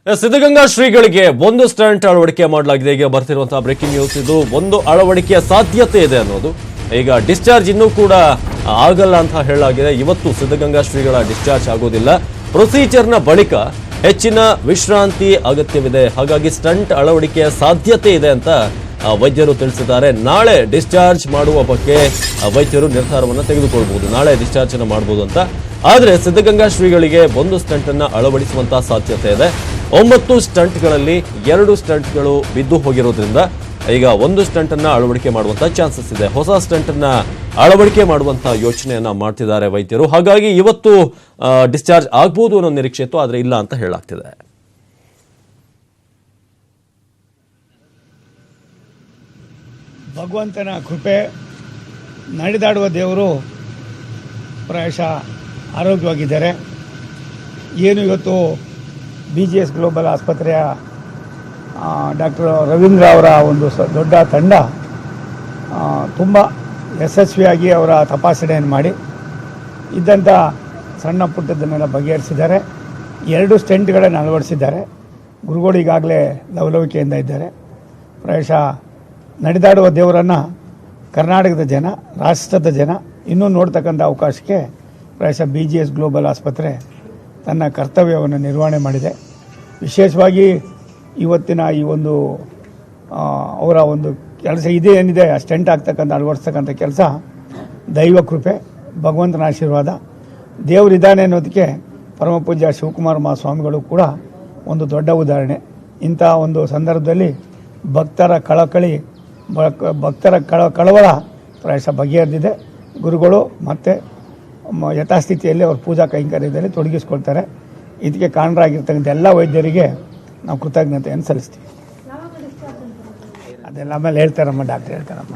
ಸಿದ್ಧಗಂಗಾ ಶ್ರೀಗಳಿಗೆ ಒಂದು ಸ್ಟಂಟ್ ಅಳವಡಿಕೆ ಮಾಡಲಾಗಿದೆ. ಈಗ ಬರ್ತಿರುವಂತಹ ಬ್ರೇಕಿಂಗ್ ನ್ಯೂಸ್ ಇದು. ಒಂದು ಅಳವಡಿಕೆಯ ಸಾಧ್ಯತೆ ಇದೆ ಅನ್ನೋದು. ಈಗ ಡಿಸ್ಚಾರ್ಜ್ ಇನ್ನೂ ಕೂಡ ಆಗಲ್ಲ ಅಂತ ಹೇಳಲಾಗಿದೆ. ಇವತ್ತು ಸಿದ್ಧಗಂಗಾ ಶ್ರೀಗಳ ಡಿಸ್ಚಾರ್ಜ್ ಆಗೋದಿಲ್ಲ. ಪ್ರೊಸೀಜರ್ನ ಬಳಿಕ ಹೆಚ್ಚಿನ ವಿಶ್ರಾಂತಿ ಅಗತ್ಯವಿದೆ. ಹಾಗಾಗಿ ಸ್ಟಂಟ್ ಅಳವಡಿಕೆಯ ಸಾಧ್ಯತೆ ಇದೆ ಅಂತ ವೈದ್ಯರು ತಿಳಿಸಿದ್ದಾರೆ. ನಾಳೆ ಡಿಸ್ಚಾರ್ಜ್ ಮಾಡುವ ಬಗ್ಗೆ ವೈದ್ಯರು ನಿರ್ಧಾರವನ್ನು ತೆಗೆದುಕೊಳ್ಳಬಹುದು. ನಾಳೆ ಡಿಸ್ಚಾರ್ಜ್ ಅನ್ನು ಮಾಡಬಹುದು ಅಂತ. ಆದರೆ ಸಿದ್ಧಗಂಗಾ ಶ್ರೀಗಳಿಗೆ ಒಂದು ಸ್ಟಂಟ್ ಅನ್ನು ಅಳವಡಿಸುವಂತಹ ಸಾಧ್ಯತೆ ಇದೆ. 9 ಸ್ಟಂಟ್ಗಳಲ್ಲಿ 2 ಸ್ಟಂಟ್ಗಳು ಬಿದ್ದು ಹೋಗಿರೋದ್ರಿಂದ ಈಗ ಒಂದು ಸ್ಟಂಟ್ ಅನ್ನ ಅಳವಡಿಕೆ ಮಾಡುವಂತಹ ಚಾನ್ಸಸ್ ಇದೆ. ಹೊಸ ಸ್ಟಂಟ್ ಅನ್ನ ಅಳವಡಿಕೆ ಮಾಡುವಂತಹ ಯೋಚನೆಯನ್ನ ಮಾಡ್ತಿದ್ದಾರೆ ವೈದ್ಯರು. ಹಾಗಾಗಿ ಇವತ್ತು ಡಿಸ್ಚಾರ್ಜ್ ಆಗಬಹುದು ಅನ್ನೋ ನಿರೀಕ್ಷೆ ಇತ್ತು, ಆದರೆ ಇಲ್ಲ ಅಂತ ಹೇಳಲಾಗ್ತಿದೆ. ಭಗವಂತನ ಕೃಪೆ, ನಡೆದಾಡುವ ದೇವರು ಪ್ರಾಯಶಃ ಆರೋಗ್ಯವಾಗಿದ್ದಾರೆ. ಏನು ಇವತ್ತು BGS ಗ್ಲೋಬಲ್ ಆಸ್ಪತ್ರೆಯ ಡಾಕ್ಟರ್ ರವೀಂದ್ರ ಅವರ ಒಂದು ದೊಡ್ಡ ತಂಡ ತುಂಬ ಯಶಸ್ವಿಯಾಗಿ ಅವರ ತಪಾಸಣೆಯನ್ನು ಮಾಡಿ ಇದ್ದಂಥ ಸಣ್ಣ ಪುಟ್ಟದನ್ನೆಲ್ಲ ಬಗೆಹರಿಸಿದ್ದಾರೆ. 2 ಸ್ಟೆಂಟ್ಗಳನ್ನು ಅಳವಡಿಸಿದ್ದಾರೆ. ಗುರುಗಳು ಈಗಾಗಲೇ ಲವಲವಿಕೆಯಿಂದ ಇದ್ದಾರೆ. ಪ್ರಾಯಶಃ ನಡೆದಾಡುವ ದೇವರನ್ನು ಕರ್ನಾಟಕದ ಜನ, ರಾಷ್ಟ್ರದ ಜನ ಇನ್ನೂ ನೋಡ್ತಕ್ಕಂಥ ಅವಕಾಶಕ್ಕೆ ಪ್ರಾಯಶಃ BGS ಗ್ಲೋಬಲ್ ಆಸ್ಪತ್ರೆ ತನ್ನ ಕರ್ತವ್ಯವನ್ನು ನಿರ್ವಹಣೆ ಮಾಡಿದೆ. ವಿಶೇಷವಾಗಿ ಇವತ್ತಿನ ಈ ಒಂದು ಅವರ ಒಂದು ಕೆಲಸ ಇದೇನಿದೆ, ಸ್ಟೆಂಟ್ ಆಗ್ತಕ್ಕಂಥ ಅಳವಡಿಸ್ತಕ್ಕಂಥ ಕೆಲಸ ದೈವ ಕೃಪೆ, ಭಗವಂತನ ಆಶೀರ್ವಾದ. ದೇವರಿದ್ದಾನೆ ಅನ್ನೋದಕ್ಕೆ ಪರಮ ಪೂಜ್ಯ ಶಿವಕುಮಾರ ಮಹಾಸ್ವಾಮಿಗಳು ಕೂಡ ಒಂದು ದೊಡ್ಡ ಉದಾಹರಣೆ. ಇಂಥ ಒಂದು ಸಂದರ್ಭದಲ್ಲಿ ಭಕ್ತರ ಕಳವಳ ಪ್ರಾಯಶಃ ಬಗೆಹರಿದಿದೆ. ಗುರುಗಳು ಮತ್ತೆ ಯಥಾಸ್ಥಿತಿಯಲ್ಲಿ ಅವರು ಪೂಜಾ ಕೈಂಕರ್ಯದಲ್ಲಿ ತೊಡಗಿಸ್ಕೊಳ್ತಾರೆ. ಇದಕ್ಕೆ ಕಾರಣರಾಗಿರ್ತಕ್ಕಂಥ ಎಲ್ಲ ವೈದ್ಯರಿಗೆ ನಾವು ಕೃತಜ್ಞತೆಯನ್ನು ಸಲ್ಲಿಸ್ತೀವಿ. ಅದೆಲ್ಲ ಆಮೇಲೆ ಹೇಳ್ತಾರಮ್ಮ, ಡಾಕ್ಟರ್ ಹೇಳ್ತಾರಮ್ಮ.